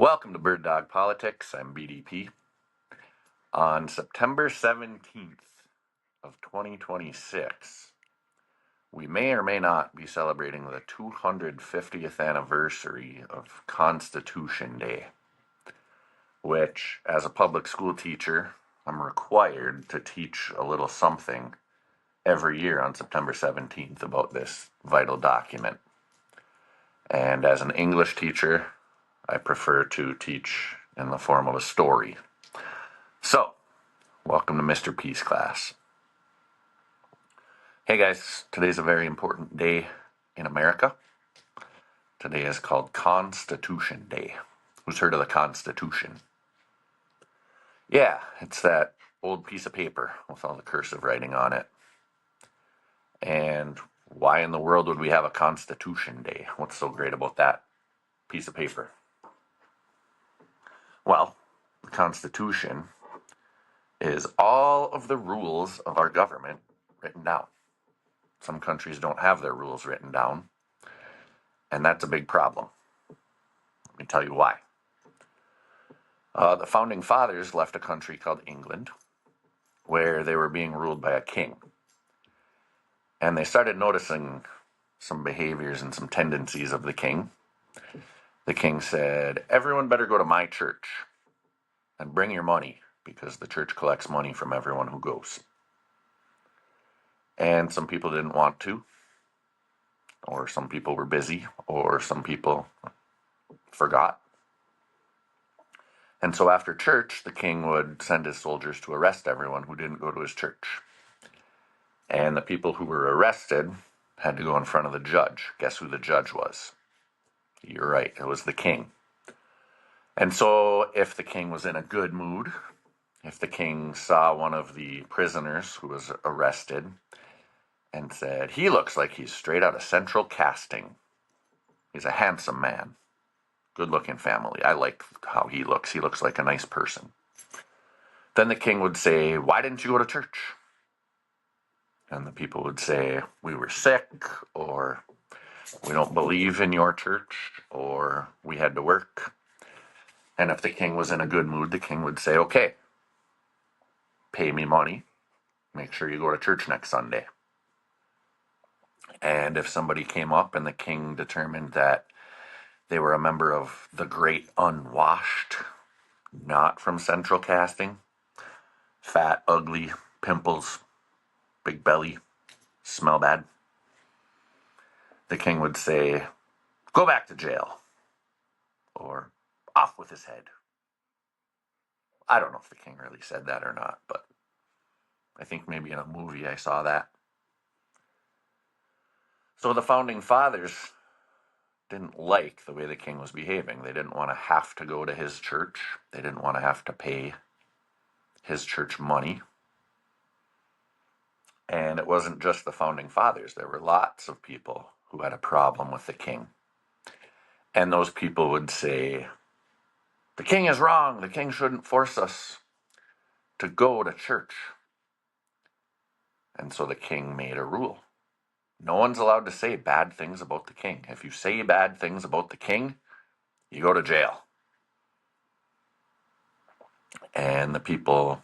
Welcome to BirdDogPolitics. I'm BDP. On September 17th of 2026, we may or may not be celebrating the 250th anniversary of Constitution Day, which, as a public school teacher, I'm required to teach a little something every year on September 17th about this vital document. And as an English teacher, I prefer to teach in the form of a story. So, welcome to Mr. Peace class. Hey guys, today's a very important day in America. Today is called Constitution Day. Who's heard of the Constitution? Yeah, it's that old piece of paper with all the cursive writing on it. And why in the world would we have a Constitution Day? What's so great about that piece of paper? Well, the Constitution is all of the rules of our government written down. Some countries don't have their rules written down, and that's a big problem. Let me tell you why. The founding fathers left a country called England, where they were being ruled by a king. And they started noticing some behaviors and some tendencies of the king. The king said, everyone better go to my church and bring your money, because the church collects money from everyone who goes. And some people didn't want to, or some people were busy, or some people forgot. And so after church, the king would send his soldiers to arrest everyone who didn't go to his church. And the people who were arrested had to go in front of the judge. Guess who the judge was? You're right, it was the king. And so if the king was in a good mood, if the king saw one of the prisoners who was arrested and said, he looks like he's straight out of central casting. He's a handsome man. Good-looking family. I like how he looks. He looks like a nice person. Then the king would say, why didn't you go to church? And the people would say, we were sick, or we don't believe in your church, or we had to work. And if the king was in a good mood, the king would say, okay, pay me money. Make sure you go to church next Sunday. And if somebody came up and the king determined that they were a member of the great unwashed, not from central casting, fat, ugly, pimples, big belly, smell bad, the king would say, go back to jail, or off with his head. I don't know if the king really said that or not, but I think maybe in a movie I saw that. So the founding fathers didn't like the way the king was behaving. They didn't want to have to go to his church. They didn't want to have to pay his church money. And it wasn't just the founding fathers. There were lots of people who had a problem with the king. And those people would say, the king is wrong. The king shouldn't force us to go to church. And so the king made a rule. No one's allowed to say bad things about the king. If you say bad things about the king, you go to jail. And the people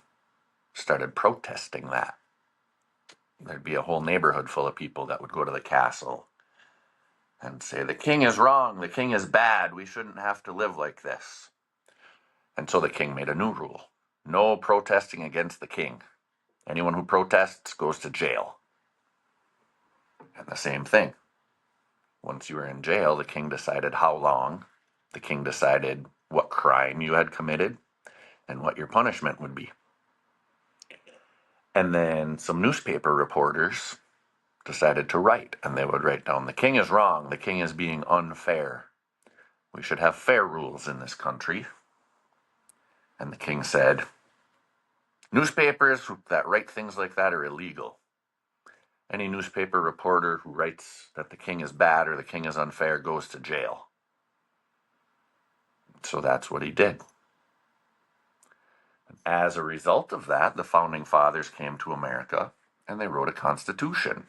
started protesting that. There'd be a whole neighborhood full of people that would go to the castle and say, the king is wrong, the king is bad, we shouldn't have to live like this. And so the king made a new rule. No protesting against the king. Anyone who protests goes to jail. And the same thing. Once you were in jail, the king decided how long. The king decided what crime you had committed and what your punishment would be. And then some newspaper reporters decided to write, and they would write down, the king is wrong, the king is being unfair. We should have fair rules in this country. And the king said, newspapers that write things like that are illegal. Any newspaper reporter who writes that the king is bad or the king is unfair goes to jail. So that's what he did. As a result of that, the founding fathers came to America and they wrote a constitution.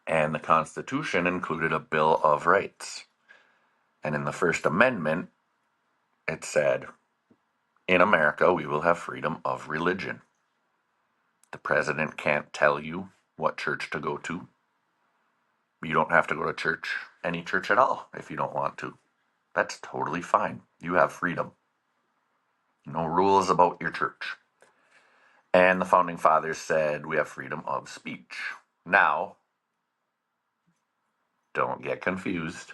And the Constitution included a Bill of Rights. And in the First Amendment, it said, in America, we will have freedom of religion. The president can't tell you what church to go to. You don't have to go to church, any church at all, if you don't want to. That's totally fine. You have freedom. No rules about your church. And the Founding Fathers said we have freedom of speech. Now, don't get confused.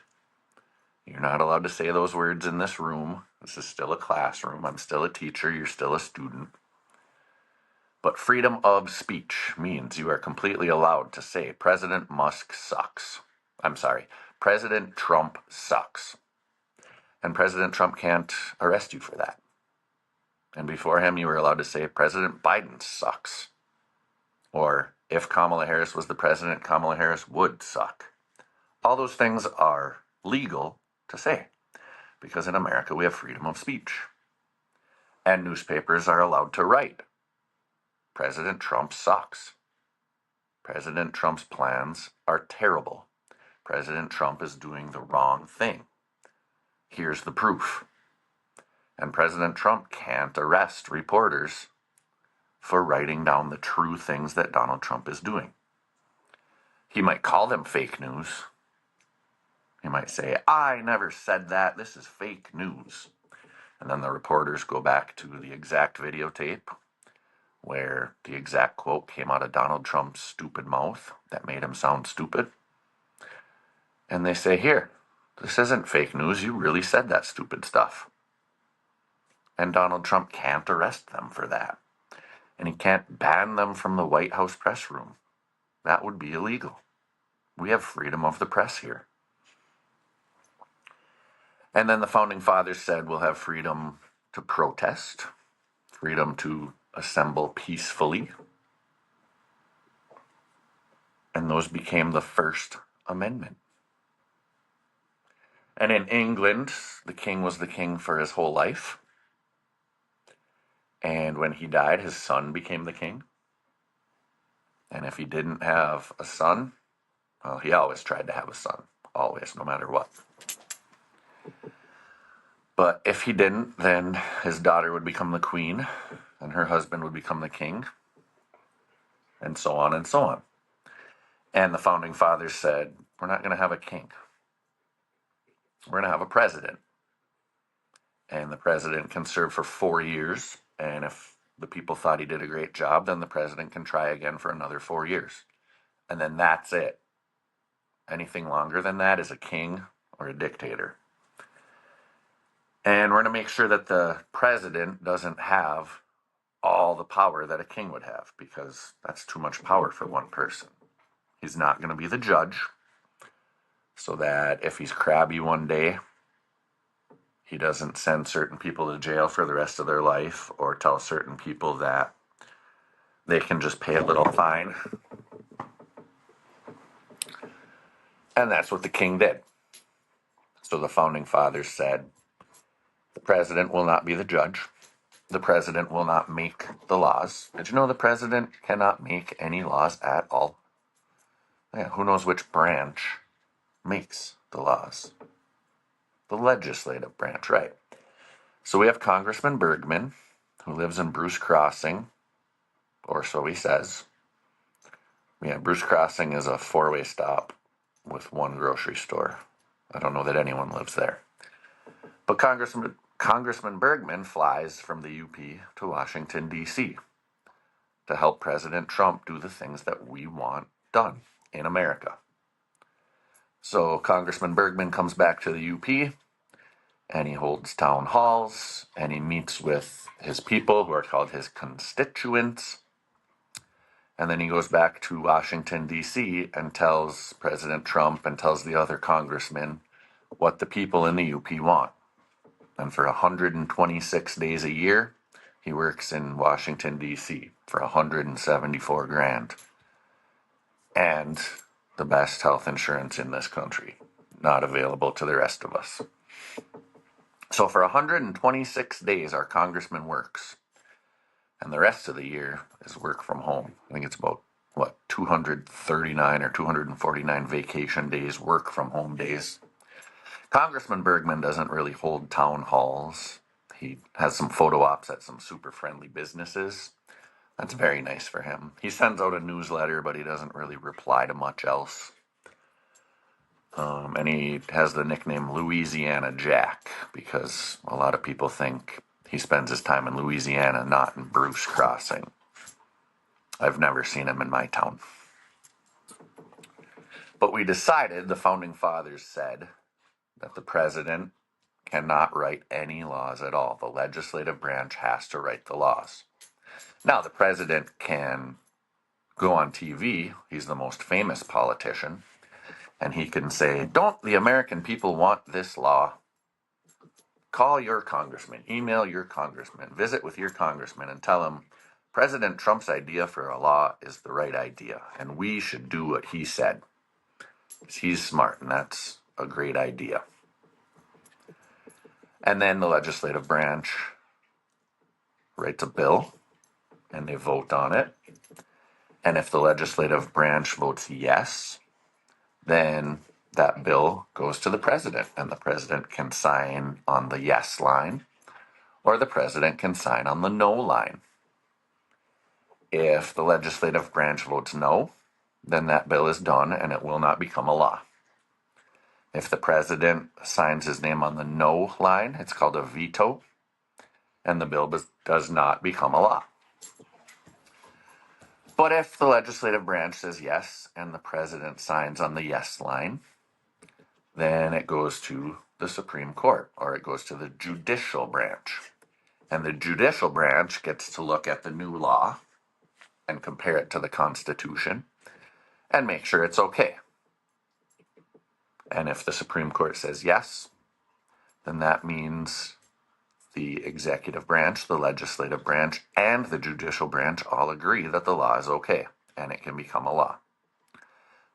You're not allowed to say those words in this room. This is still a classroom. I'm still a teacher. You're still a student. But freedom of speech means you are completely allowed to say President Musk sucks. I'm sorry, President Trump sucks. And President Trump can't arrest you for that. And before him, you were allowed to say President Biden sucks. Or if Kamala Harris was the president, Kamala Harris would suck. All those things are legal to say because in America we have freedom of speech. And newspapers are allowed to write President Trump sucks. President Trump's plans are terrible. President Trump is doing the wrong thing. Here's the proof. And President Trump can't arrest reporters for writing down the true things that Donald Trump is doing. He might call them fake news. He might say, I never said that. This is fake news. And then the reporters go back to the exact videotape where the exact quote came out of Donald Trump's stupid mouth that made him sound stupid. And they say, here, this isn't fake news. You really said that stupid stuff. And Donald Trump can't arrest them for that. And he can't ban them from the White House press room. That would be illegal. We have freedom of the press here. And then the Founding Fathers said we'll have freedom to protest, freedom to assemble peacefully. And those became the First Amendment. And in England, the king was the king for his whole life. And when he died, his son became the king. And if he didn't have a son, well, he always tried to have a son. Always, no matter what. But if he didn't, then his daughter would become the queen, and her husband would become the king, and so on and so on. And the Founding Fathers said, we're not going to have a king. We're going to have a president. And the president can serve for 4 years, and if the people thought he did a great job, then the president can try again for another 4 years. And then that's it. Anything longer than that is a king or a dictator. And we're going to make sure that the president doesn't have all the power that a king would have, because that's too much power for one person. He's not going to be the judge, so that if he's crabby one day, he doesn't send certain people to jail for the rest of their life or tell certain people that they can just pay a little fine. And that's what the king did. So the Founding Fathers said, the president will not be the judge. The president will not make the laws. Did you know the president cannot make any laws at all? Yeah, who knows which branch makes the laws? The legislative branch, right? So we have Congressman Bergman, who lives in Bruce Crossing, or so he says. Yeah, Bruce Crossing is a 4-way stop with one grocery store. I don't know that anyone lives there. But Congressman Bergman flies from the UP to Washington, D.C. to help President Trump do the things that we want done in America. So Congressman Bergman comes back to the UP, and he holds town halls, and he meets with his people, who are called his constituents. And then he goes back to Washington, D.C., and tells President Trump and tells the other congressmen what the people in the UP want. And for 126 days a year, he works in Washington, D.C. for $174,000. And the best health insurance in this country, not available to the rest of us. So for 126 days, our congressman works. And the rest of the year is work from home. I think it's about, 239 or 249 vacation days, work from home days. Congressman Bergman doesn't really hold town halls. He has some photo ops at some super friendly businesses. That's very nice for him. He sends out a newsletter, but he doesn't really reply to much else. And he has the nickname Louisiana Jack because a lot of people think he spends his time in Louisiana, not in Bruce Crossing. I've never seen him in my town. But we decided, the founding fathers said, that the president cannot write any laws at all. The legislative branch has to write the laws. Now, the president can go on TV. He's the most famous politician. And he can say, don't the American people want this law? Call your congressman, email your congressman, visit with your congressman and tell him President Trump's idea for a law is the right idea. And we should do what he said. Because he's smart and that's a great idea. And then the legislative branch writes a bill and they vote on it. And if the legislative branch votes yes, then that bill goes to the president, and the president can sign on the yes line, or the president can sign on the no line. If the legislative branch votes no, then that bill is done and it will not become a law. If the president signs his name on the no line, it's called a veto, and the bill does not become a law. But if the legislative branch says yes and the president signs on the yes line, then it goes to the Supreme Court, or it goes to the judicial branch. And the judicial branch gets to look at the new law and compare it to the Constitution and make sure it's okay. And if the Supreme Court says yes, then that means the executive branch, the legislative branch, and the judicial branch all agree that the law is okay and it can become a law.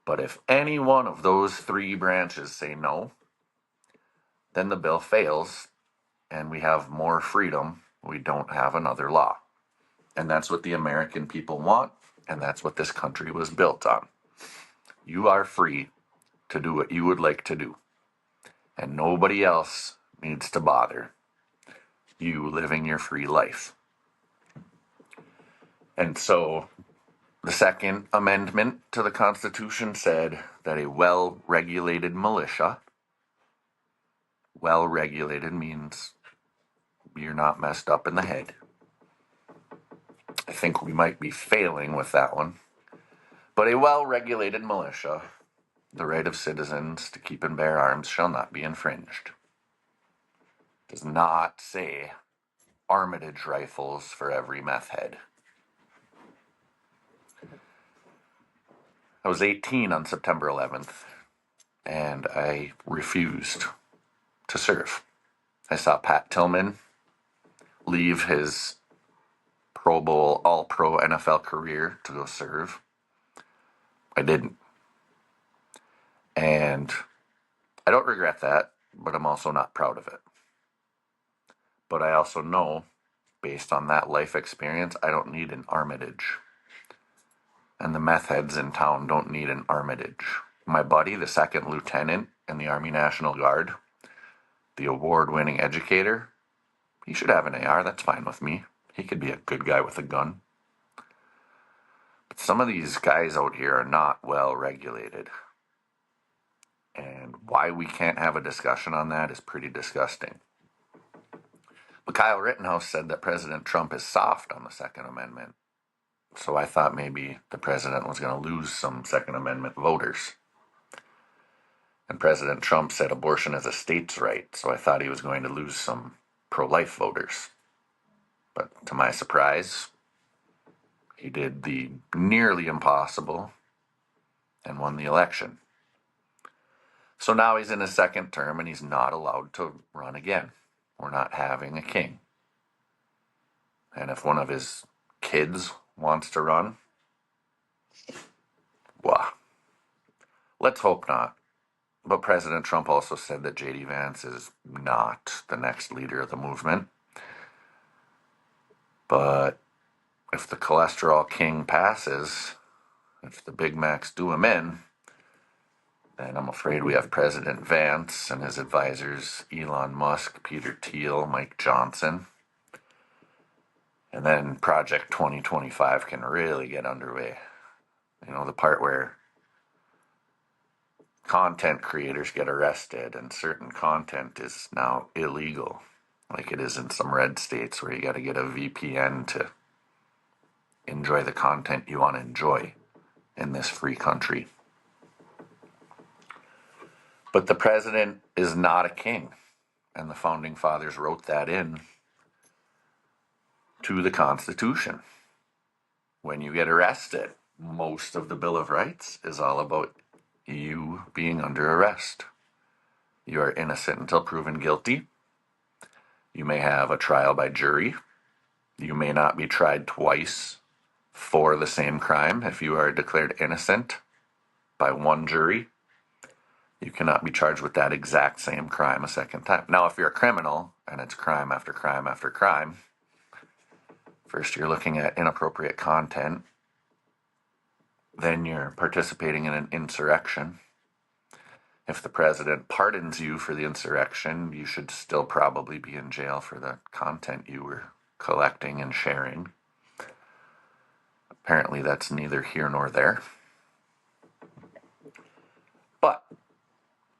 But if any one of those three branches say no, then the bill fails and we have more freedom. We don't have another law. And that's what the American people want, and that's what this country was built on. You are free to do what you would like to do, and nobody else needs to bother you living your free life. And so the Second Amendment to the Constitution said that a well-regulated militia, well-regulated means you're not messed up in the head. I think we might be failing with that one. But a well-regulated militia, the right of citizens to keep and bear arms shall not be infringed. Does not say Armitage rifles for every meth head. I was 18 on September 11th, and I refused to serve. I saw Pat Tillman leave his Pro Bowl, All-Pro NFL career to go serve. I didn't. And I don't regret that, but I'm also not proud of it. But I also know, based on that life experience, I don't need an Armitage. And the meth heads in town don't need an Armitage. My buddy, the second lieutenant in the Army National Guard, the award-winning educator, he should have an AR. That's fine with me. He could be a good guy with a gun. But some of these guys out here are not well regulated. And why we can't have a discussion on that is pretty disgusting. But Kyle Rittenhouse said that President Trump is soft on the Second Amendment. So I thought maybe the president was going to lose some Second Amendment voters. And President Trump said abortion is a state's right, so I thought he was going to lose some pro-life voters. But to my surprise, he did the nearly impossible and won the election. So now he's in his second term and he's not allowed to run again. We're not having a king. And if one of his kids wants to run, well, let's hope not. But President Trump also said that J.D. Vance is not the next leader of the movement. But if the cholesterol king passes, if the Big Macs do him in, And I'm afraid we have President Vance and his advisors, Elon Musk, Peter Thiel, Mike Johnson. And then Project 2025 can really get underway. The part where content creators get arrested and certain content is now illegal, like it is in some red states where you got to get a VPN to enjoy the content you want to enjoy in this free country. But the president is not a king, and the founding fathers wrote that in to the Constitution. When you get arrested, most of the Bill of Rights is all about you being under arrest. You are innocent until proven guilty. You may have a trial by jury. You may not be tried twice for the same crime. If you are declared innocent by one jury, you cannot be charged with that exact same crime a second time. Now, if you're a criminal and it's crime after crime after crime, first you're looking at inappropriate content, then you're participating in an insurrection. If the president pardons you for the insurrection, you should still probably be in jail for the content you were collecting and sharing. Apparently, that's neither here nor there. But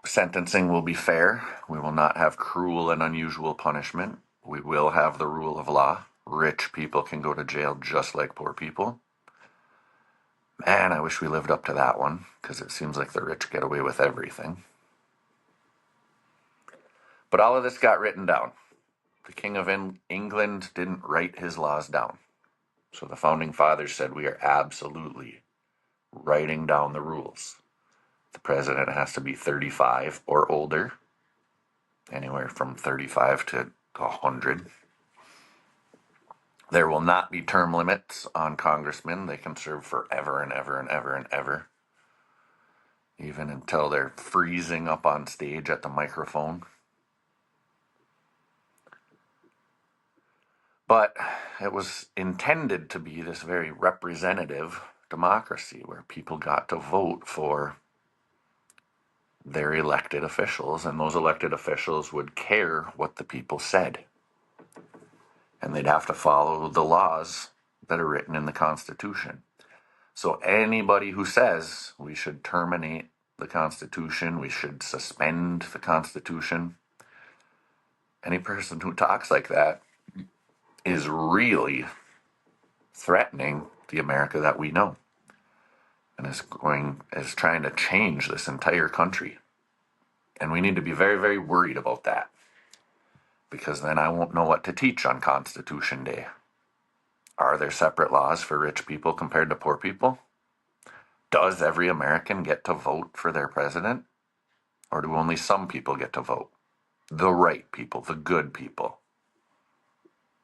sentencing will be fair. We will not have cruel and unusual punishment. We will have the rule of law. Rich people can go to jail just like poor people. Man, I wish we lived up to that one, because it seems like the rich get away with everything. But all of this got written down. The King of England didn't write his laws down. So the founding fathers said we are absolutely writing down the rules. The president has to be 35 or older, anywhere from 35 to 100. There will not be term limits on congressmen. They can serve forever and ever and ever and ever, even until they're freezing up on stage at the microphone. But it was intended to be this very representative democracy where people got to vote for their elected officials, and those elected officials would care what the people said. And they'd have to follow the laws that are written in the Constitution. So anybody who says we should terminate the Constitution, we should suspend the Constitution, any person who talks like that is really threatening the America that we know, and is trying to change this entire country. And we need to be very, very worried about that, because then I won't know what to teach on Constitution Day. Are there separate laws for rich people compared to poor people? Does every American get to vote for their president? Or do only some people get to vote? The right people, the good people.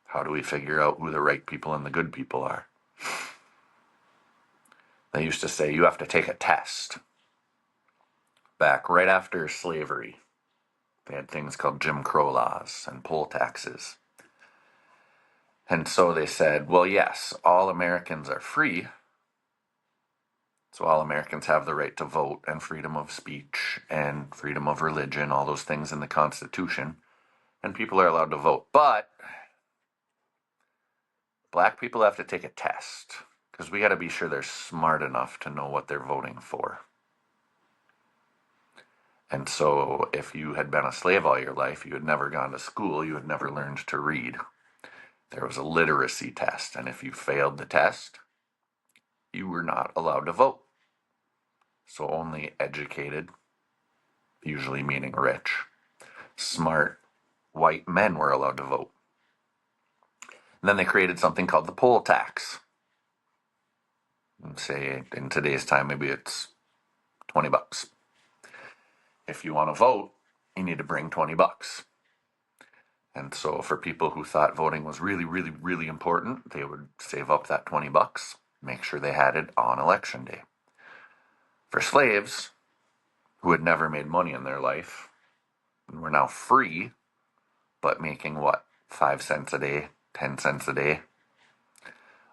How do we figure out who the right people and the good people are? They used to say you have to take a test. Back right after slavery, they had things called Jim Crow laws and poll taxes. And so they said, well, yes, all Americans are free. So all Americans have the right to vote and freedom of speech and freedom of religion, all those things in the Constitution. And people are allowed to vote. But black people have to take a test, because we got to be sure they're smart enough to know what they're voting for. And so if you had been a slave all your life, you had never gone to school, you had never learned to read. There was a literacy test, and if you failed the test, you were not allowed to vote. So only educated, usually meaning rich, smart, white men were allowed to vote. And then they created something called the poll tax. And say in today's time, maybe it's $20. If you want to vote, you need to bring $20. And so for people who thought voting was really, really, really important, they would save up that $20, make sure they had it on election day. For slaves who had never made money in their life and were now free, but making 5 cents a day, 10 cents a day,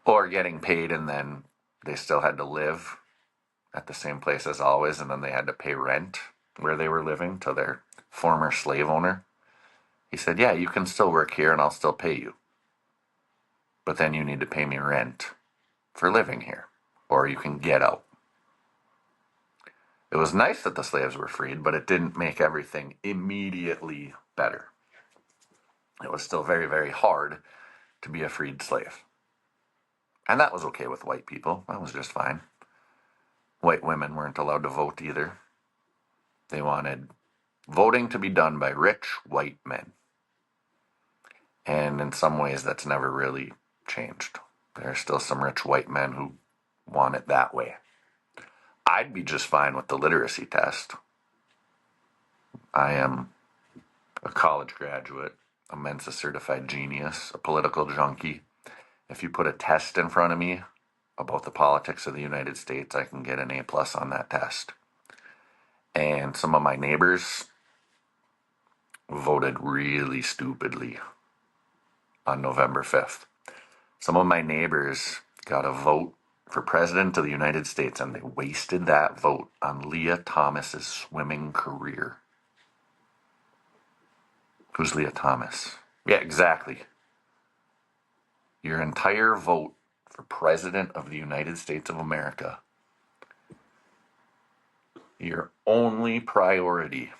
or getting paid and then they still had to live at the same place as always, and then they had to pay rent where they were living to their former slave owner. He said, yeah, you can still work here and I'll still pay you. But then you need to pay me rent for living here, or you can get out. It was nice that the slaves were freed, but it didn't make everything immediately better. It was still very, very hard to be a freed slave. And that was okay with white people. That was just fine. White women weren't allowed to vote either. They wanted voting to be done by rich white men. And in some ways, that's never really changed. There are still some rich white men who want it that way. I'd be just fine with the literacy test. I am a college graduate, a Mensa certified genius, a political junkie. If you put a test in front of me about the politics of the United States, I can get an A+ on that test. And some of my neighbors voted really stupidly on November 5th. Some of my neighbors got a vote for president of the United States, and they wasted that vote on Leah Thomas's swimming career. Who's Leah Thomas? Yeah, exactly. Your entire vote for president of the United States of America, your only priority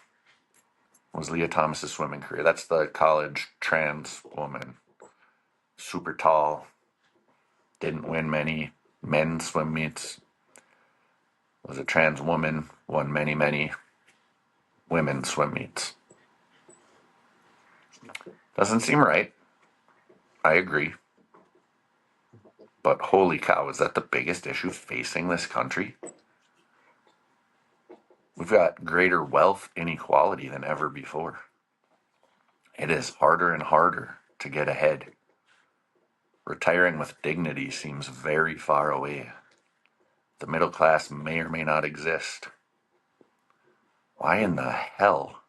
was Leah Thomas's swimming career. That's the college trans woman. Super tall. Didn't win many men's swim meets. Was a trans woman. Won many, many women's swim meets. Doesn't seem right. I agree. But holy cow, is that the biggest issue facing this country? We've got greater wealth inequality than ever before. It is harder and harder to get ahead. Retiring with dignity seems very far away. The middle class may or may not exist. Why in the hell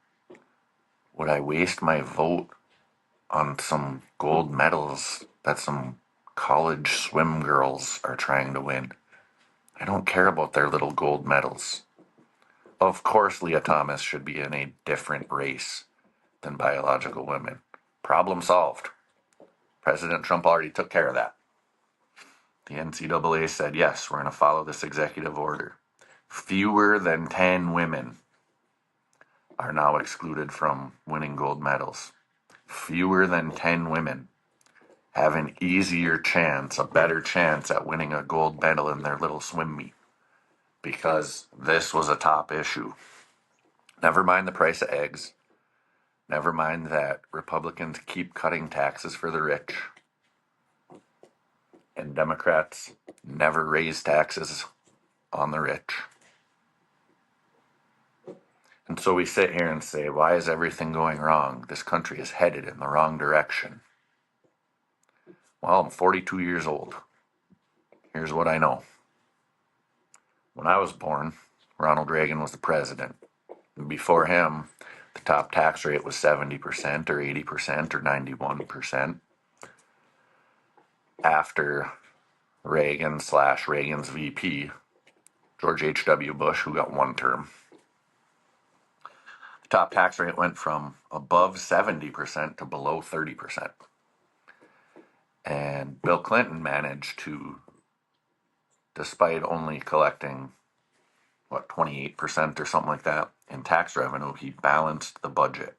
would I waste my vote on some gold medals that some college swim girls are trying to win? I don't care about their little gold medals. Of course, Leah Thomas should be in a different race than biological women. Problem solved. President Trump already took care of that. The NCAA said, yes, we're going to follow this executive order. Fewer than 10 women are now excluded from winning gold medals. Fewer than 10 women have an easier chance, a better chance at winning a gold medal in their little swim meet, because this was a top issue. Never mind the price of eggs. Never mind that Republicans keep cutting taxes for the rich, and Democrats never raise taxes on the rich. And so we sit here and say, why is everything going wrong? This country is headed in the wrong direction. Well, I'm 42 years old. Here's what I know. When I was born, Ronald Reagan was the president. And before him, the top tax rate was 70% or 80% or 91%. After Reagan's VP, George H.W. Bush, who got one term, the top tax rate went from above 70% to below 30%. And Bill Clinton managed to, despite only collecting, 28% or something like that in tax revenue, he balanced the budget.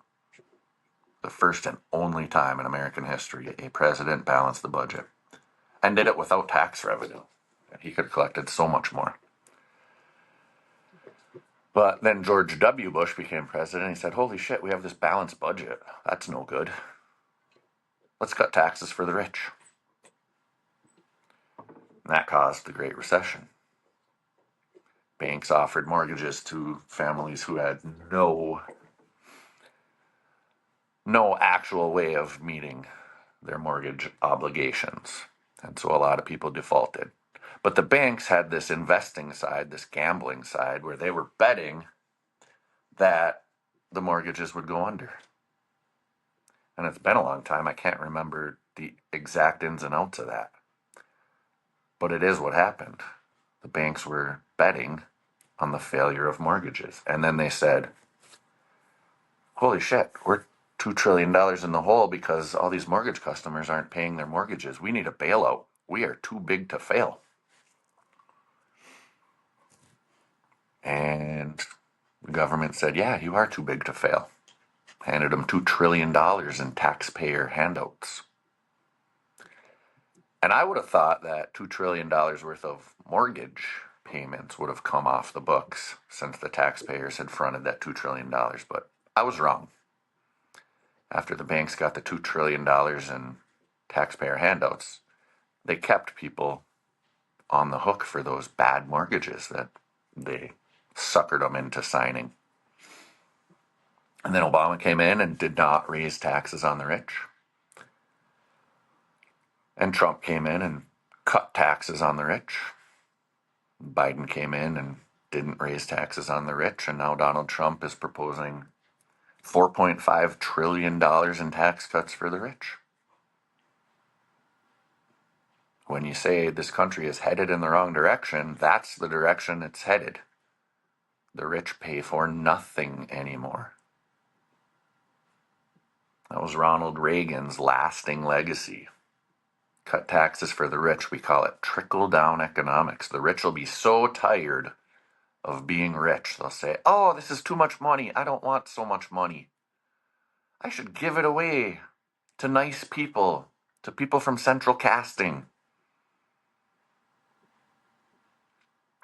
The first and only time in American history a president balanced the budget. And did it without tax revenue. He could have collected so much more. But then George W. Bush became president. He said, holy shit, we have this balanced budget. That's no good. Let's cut taxes for the rich. And that caused the Great Recession. Banks offered mortgages to families who had no actual way of meeting their mortgage obligations. And so a lot of people defaulted. But the banks had this investing side, this gambling side, where they were betting that the mortgages would go under. And it's been a long time. I can't remember the exact ins and outs of that. But it is what happened. The banks were betting on the failure of mortgages. And then they said, holy shit, we're $2 trillion in the hole because all these mortgage customers aren't paying their mortgages. We need a bailout. We are too big to fail. And the government said, yeah, you are too big to fail. Handed them $2 trillion in taxpayer handouts. And I would have thought that $2 trillion worth of mortgage payments would have come off the books since the taxpayers had fronted that $2 trillion. But I was wrong. After the banks got the $2 trillion in taxpayer handouts, they kept people on the hook for those bad mortgages that they suckered them into signing. And then Obama came in and did not raise taxes on the rich. And Trump came in and cut taxes on the rich. Biden came in and didn't raise taxes on the rich. And now Donald Trump is proposing $4.5 trillion in tax cuts for the rich. When you say this country is headed in the wrong direction, that's the direction it's headed. The rich pay for nothing anymore. That was Ronald Reagan's lasting legacy. Cut taxes for the rich. We call it trickle-down economics. The rich will be so tired of being rich, they'll say, oh, this is too much money. I don't want so much money. I should give it away to nice people, to people from central casting.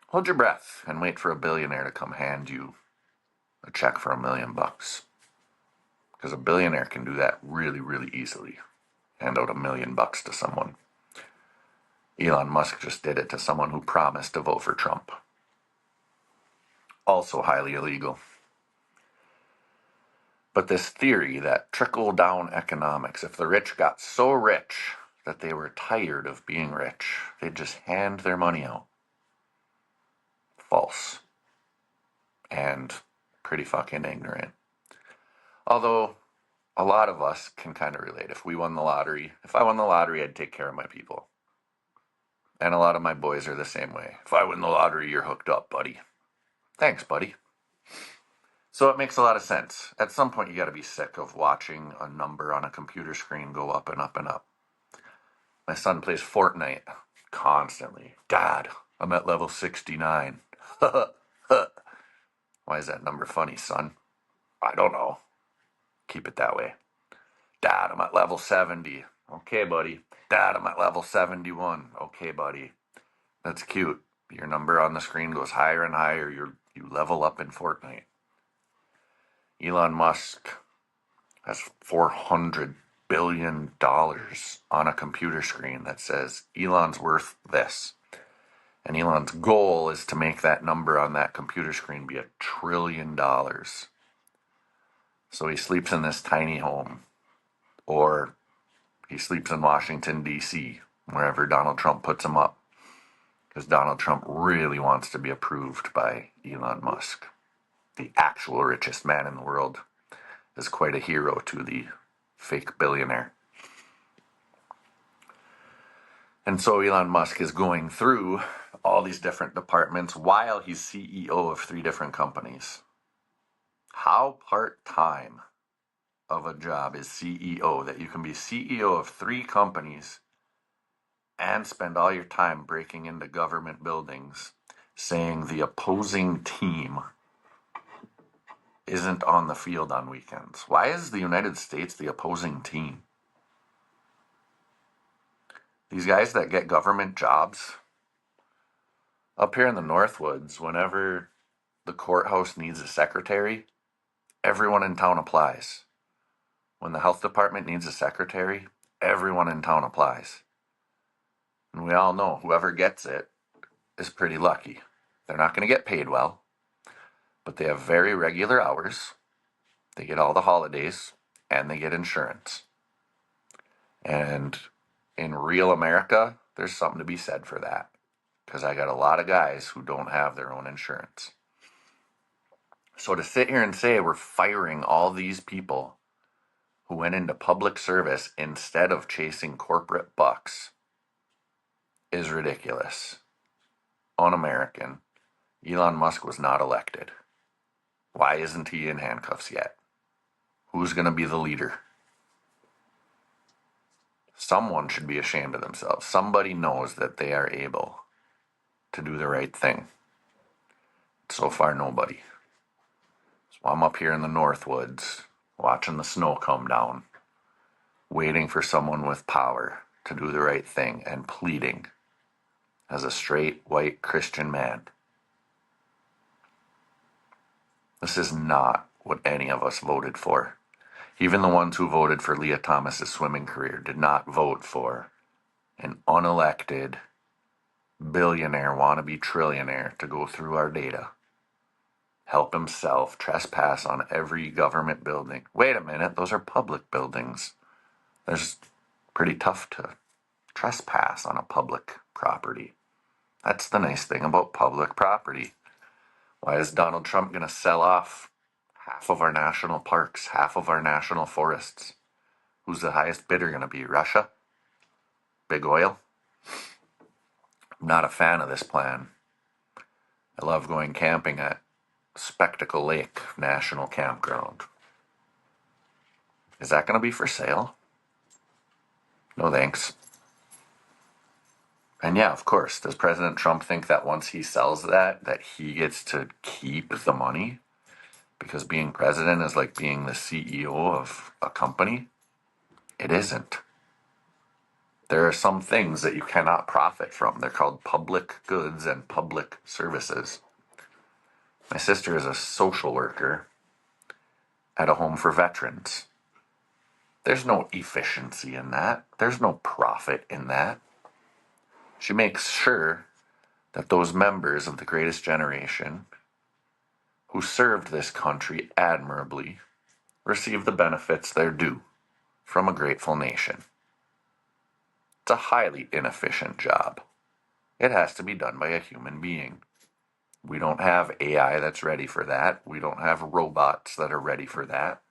Hold your breath and wait for a billionaire to come hand you a check for $1 million. Because a billionaire can do that really, really easily. Hand out $1 million to someone. Elon Musk just did it to someone who promised to vote for Trump. Also highly illegal. But this theory that trickle-down economics, if the rich got so rich that they were tired of being rich, they'd just hand their money out. False. And pretty fucking ignorant. Although a lot of us can kind of relate. If I won the lottery, I'd take care of my people. And a lot of my boys are the same way. If I win the lottery, you're hooked up, buddy. Thanks, buddy. So it makes a lot of sense. At some point, you got to be sick of watching a number on a computer screen go up and up and up. My son plays Fortnite constantly. Dad, I'm at level 69. Why is that number funny, son? I don't know. Keep it that way. Dad, I'm at level 70. Okay, buddy. Dad, I'm at level 71. Okay, buddy. That's cute. Your number on the screen goes higher and higher. You level up in Fortnite. Elon Musk has $400 billion on a computer screen that says Elon's worth this. And Elon's goal is to make that number on that computer screen be $1 trillion. So he sleeps in this tiny home, or he sleeps in Washington, D.C., wherever Donald Trump puts him up. Because Donald Trump really wants to be approved by Elon Musk. The actual richest man in the world is quite a hero to the fake billionaire. And so Elon Musk is going through all these different departments while he's CEO of 3 different companies. How part-time of a job is CEO that you can be CEO of 3 companies and spend all your time breaking into government buildings saying the opposing team isn't on the field on weekends? Why is the United States the opposing team? These guys that get government jobs up here in the Northwoods, whenever the courthouse needs a secretary, everyone in town applies. When the health department needs a secretary, everyone in town applies. And we all know whoever gets it is pretty lucky. They're not going to get paid well, but they have very regular hours. They get all the holidays, and they get insurance. And in real America, there's something to be said for that. Because I got a lot of guys who don't have their own insurance. So to sit here and say we're firing all these people who went into public service instead of chasing corporate bucks is ridiculous. Un-American. Elon Musk was not elected. Why isn't he in handcuffs yet? Who's going to be the leader? Someone should be ashamed of themselves. Somebody knows that they are able to do the right thing. So far, nobody. So I'm up here in the Northwoods, watching the snow come down, waiting for someone with power to do the right thing and pleading as a straight, white Christian man. This is not what any of us voted for. Even the ones who voted for Leah Thomas's swimming career did not vote for an unelected billionaire wannabe trillionaire to go through our data, help himself, trespass on every government building. Wait a minute, those are public buildings. There's pretty tough to trespass on a public property. That's the nice thing about public property. Why is Donald Trump going to sell off half of our national parks, half of our national forests? Who's the highest bidder going to be? Russia? Big oil? I'm not a fan of this plan. I love going camping at Spectacle Lake National Campground. Is that going to be for sale? No thanks. And yeah, of course, does President Trump think that once he sells that he gets to keep the money? Because being president is like being the CEO of a company? It isn't. There are some things that you cannot profit from. They're called public goods and public services. My sister is a social worker at a home for veterans. There's no efficiency in that. There's no profit in that. She makes sure that those members of the greatest generation who served this country admirably receive the benefits they're due from a grateful nation. It's a highly inefficient job. It has to be done by a human being. We don't have AI that's ready for that. We don't have robots that are ready for that.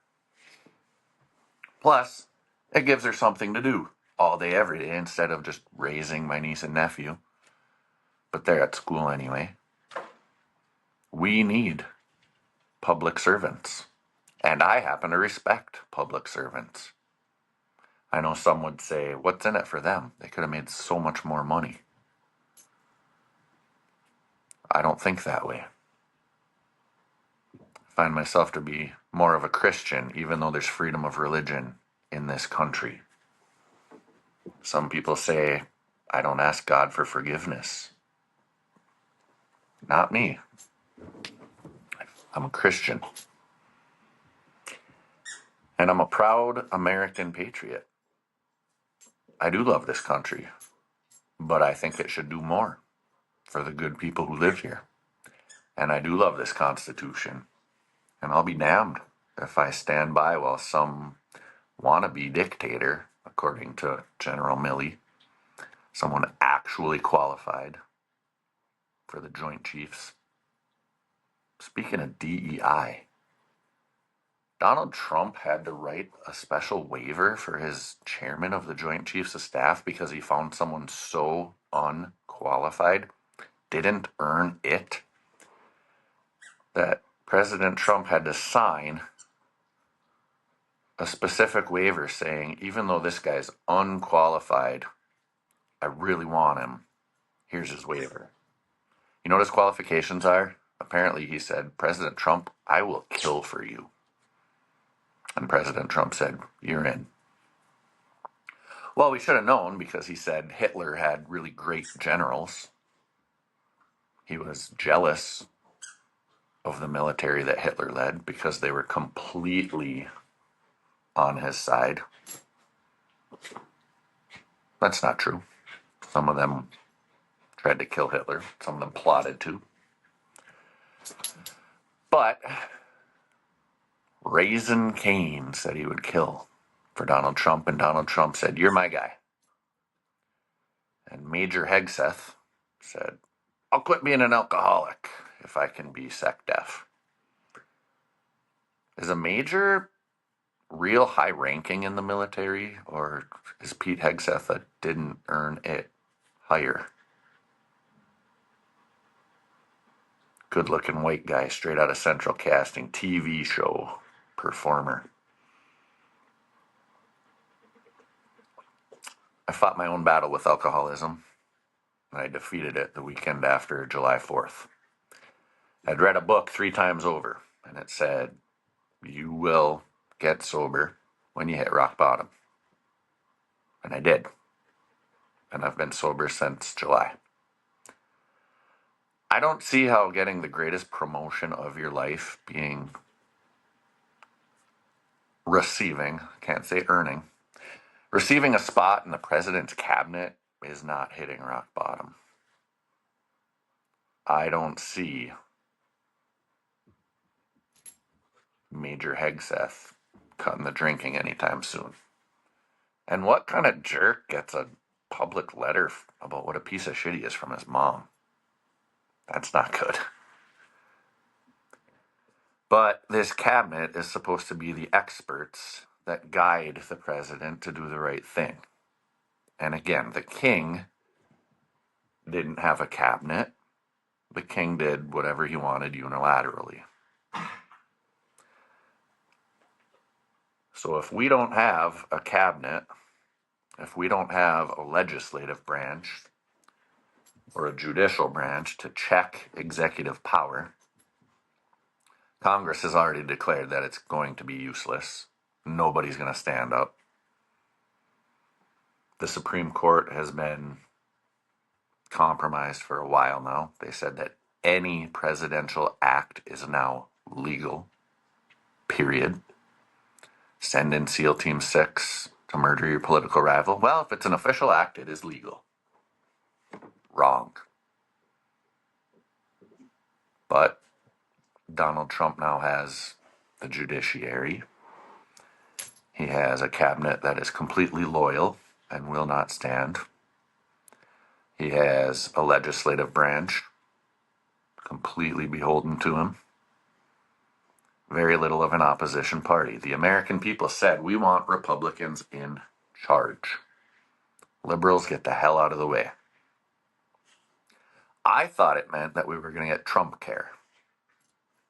Plus, it gives her something to do all day, every day, instead of just raising my niece and nephew. But they're at school anyway. We need public servants. And I happen to respect public servants. I know some would say, what's in it for them? They could have made so much more money. I don't think that way. I find myself to be more of a Christian, even though there's freedom of religion in this country. Some people say, I don't ask God for forgiveness. Not me. I'm a Christian. And I'm a proud American patriot. I do love this country, but I think it should do more for the good people who live here. And I do love this Constitution. And I'll be damned if I stand by while some wannabe dictator, according to General Milley, someone actually qualified for the Joint Chiefs. Speaking of DEI, Donald Trump had to write a special waiver for his chairman of the Joint Chiefs of Staff because he found someone so unqualified, didn't earn it, that President Trump had to sign a specific waiver saying, even though this guy's unqualified, I really want him. Here's his waiver. You know what his qualifications are? Apparently he said, President Trump, I will kill for you. And President Trump said, you're in. Well, we should have known because he said Hitler had really great generals. He was jealous of the military that Hitler led because they were completely on his side. That's not true. Some of them tried to kill Hitler. Some of them plotted to. But Raisin Cain said he would kill for Donald Trump, and Donald Trump said, you're my guy. And Major Hegseth said, I'll quit being an alcoholic if I can be sec def. Is a major real high ranking in the military, or is Pete Hegseth that didn't earn it higher? Good-looking white guy, straight out of Central Casting, TV show performer. I fought my own battle with alcoholism, and I defeated it the weekend after July 4th. I'd read a book 3 times over, and it said, you will get sober when you hit rock bottom. And I did. And I've been sober since July. I don't see how getting the greatest promotion of your life being can't say earning, receiving a spot in the president's cabinet is not hitting rock bottom. I don't see Major Hegseth cutting the drinking anytime soon. And what kind of jerk gets a public letter about what a piece of shit he is from his mom? That's not good. But this cabinet is supposed to be the experts that guide the president to do the right thing. And again, the king didn't have a cabinet. The king did whatever he wanted unilaterally. So if we don't have a cabinet, if we don't have a legislative branch or a judicial branch to check executive power, Congress has already declared that it's going to be useless. Nobody's going to stand up. The Supreme Court has been compromised for a while now. They said that any presidential act is now legal, period. Send in SEAL Team 6 to murder your political rival. Well, if it's an official act, it is legal. Wrong. But Donald Trump now has the judiciary. He has a cabinet that is completely loyal and will not stand. He has a legislative branch completely beholden to him. Very little of an opposition party. The American people said, we want Republicans in charge. Liberals, get the hell out of the way. I thought it meant that we were going to get Trump care.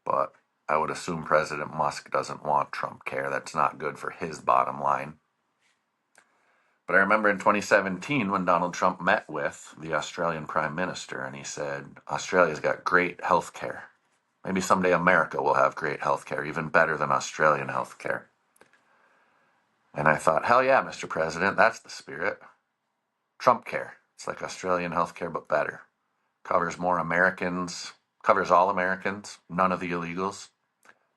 But I would assume President Musk doesn't want Trump care. That's not good for his bottom line. But I remember in 2017 when Donald Trump met with the Australian Prime Minister and he said, Australia's got great health care. Maybe someday America will have great health care, even better than Australian health care. And I thought, hell yeah, Mr. President, that's the spirit. Trump care. It's like Australian health care, but better. Covers more Americans, covers all Americans, none of the illegals.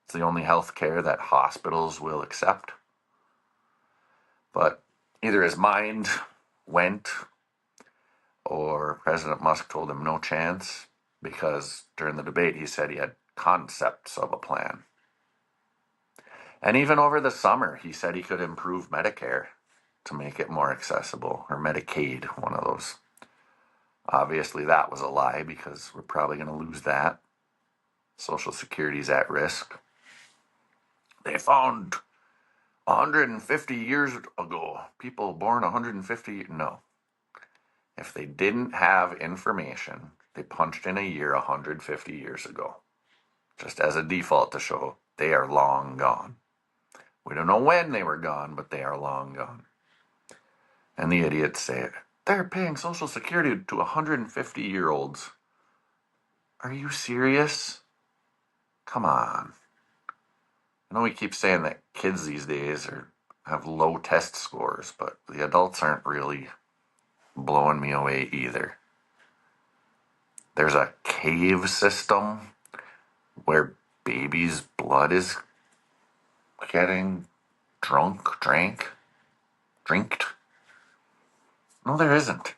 It's the only health care that hospitals will accept. But either his mind went or President Musk told him no chance, because during the debate he said he had concepts of a plan. And even over the summer, he said he could improve Medicare to make it more accessible, or Medicaid, one of those. Obviously, that was a lie because we're probably going to lose that. Social Security's at risk. They found 150 years ago, people born 150, no. If they didn't have information, they punched in a year 150 years ago, just as a default to show they are long gone. We don't know when they were gone, but they are long gone. And the idiots say, they're paying Social Security to 150-year-olds. Are you serious? Come on. I know we keep saying that kids these days have low test scores, but the adults aren't really blowing me away either. There's a cave system where babies' blood is getting drinked. No, there isn't.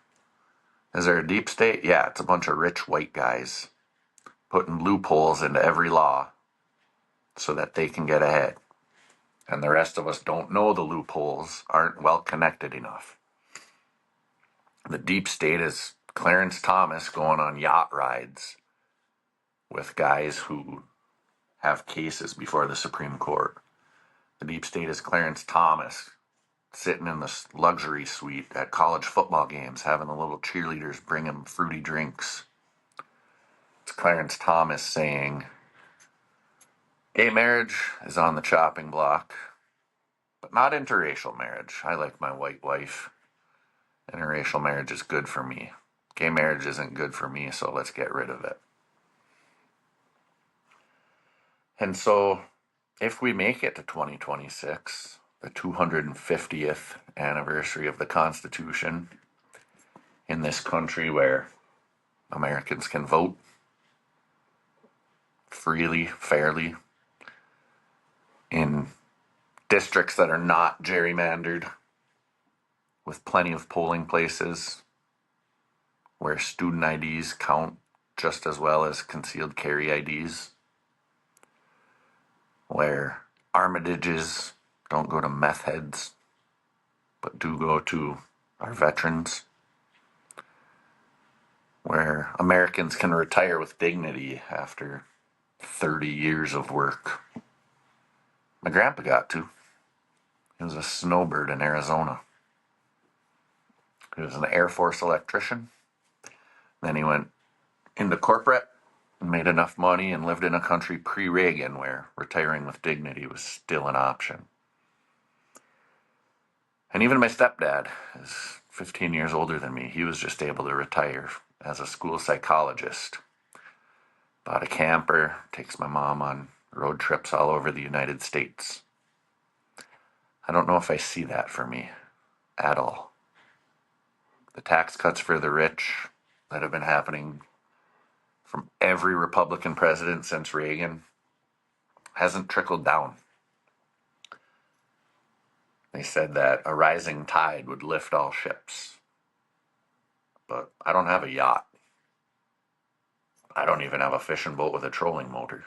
Is there a deep state? Yeah, it's a bunch of rich white guys putting loopholes into every law so that they can get ahead. And the rest of us don't know the loopholes, aren't well connected enough. The deep state is Clarence Thomas going on yacht rides with guys who have cases before the Supreme Court. The deep state is Clarence Thomas sitting in the luxury suite at college football games, having the little cheerleaders bring him fruity drinks. It's Clarence Thomas saying, gay marriage is on the chopping block, but not interracial marriage. I like my white wife. Interracial marriage is good for me. Gay marriage isn't good for me, so let's get rid of it. And so, if we make it to 2026, the 250th anniversary of the Constitution in this country where Americans can vote freely, fairly, in districts that are not gerrymandered, with plenty of polling places, where student IDs count just as well as concealed carry IDs, where armitages don't go to meth heads, but do go to our veterans, where Americans can retire with dignity after 30 years of work. My grandpa got to. He was a snowbird in Arizona. He was an Air Force electrician. Then he went into corporate and made enough money and lived in a country pre-Reagan where retiring with dignity was still an option. And even my stepdad is 15 years older than me. He was just able to retire as a school psychologist. Bought a camper, takes my mom on road trips all over the United States. I don't know if I see that for me at all. The tax cuts for the rich that have been happening from every Republican president since Reagan hasn't trickled down. They said that a rising tide would lift all ships. But I don't have a yacht. I don't even have a fishing boat with a trolling motor.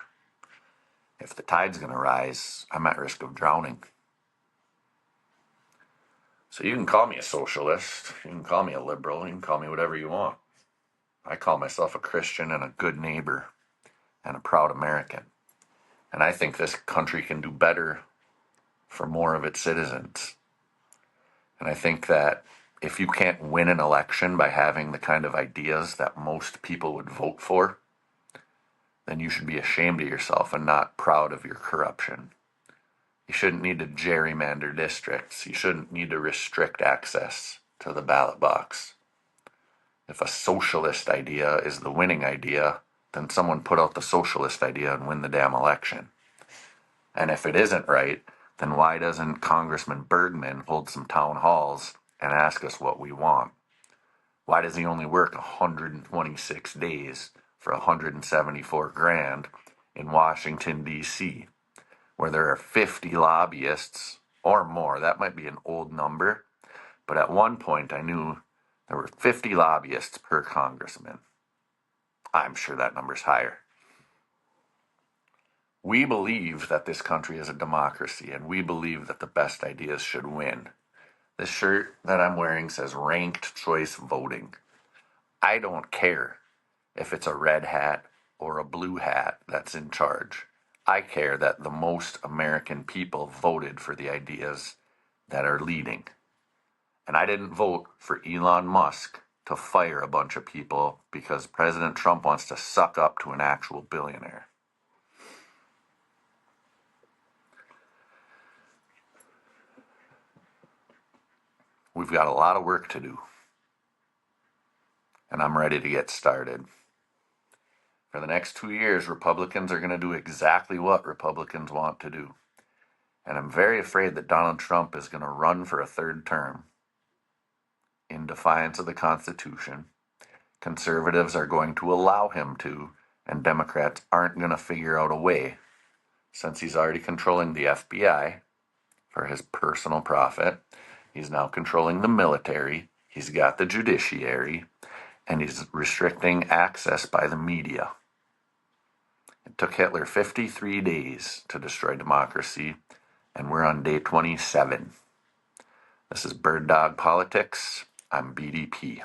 If the tide's going to rise, I'm at risk of drowning. So you can call me a socialist, you can call me a liberal, you can call me whatever you want. I call myself a Christian and a good neighbor and a proud American. And I think this country can do better for more of its citizens. And I think that if you can't win an election by having the kind of ideas that most people would vote for, then you should be ashamed of yourself and not proud of your corruption. You shouldn't need to gerrymander districts. You shouldn't need to restrict access to the ballot box. If a socialist idea is the winning idea, then someone put out the socialist idea and win the damn election. And if it isn't right, then why doesn't Congressman Bergman hold some town halls and ask us what we want? Why does he only work 126 days for 174 grand in Washington, D.C., where there are 50 lobbyists or more? That might be an old number, but at one point I knew there were 50 lobbyists per congressman. I'm sure that number's higher. We believe that this country is a democracy, and we believe that the best ideas should win. This shirt that I'm wearing says ranked choice voting. I don't care if it's a red hat or a blue hat that's in charge. I care that the most American people voted for the ideas that are leading. And I didn't vote for Elon Musk to fire a bunch of people because President Trump wants to suck up to an actual billionaire. We've got a lot of work to do, and I'm ready to get started. For the next 2 years, Republicans are going to do exactly what Republicans want to do. And I'm very afraid that Donald Trump is going to run for a third term in defiance of the Constitution. Conservatives are going to allow him to, and Democrats aren't going to figure out a way, since he's already controlling the FBI for his personal profit. He's now controlling the military. He's got the judiciary, and he's restricting access by the media. It took Hitler 53 days to destroy democracy, and we're on day 27. This is Bird Dog Politics. I'm BDP.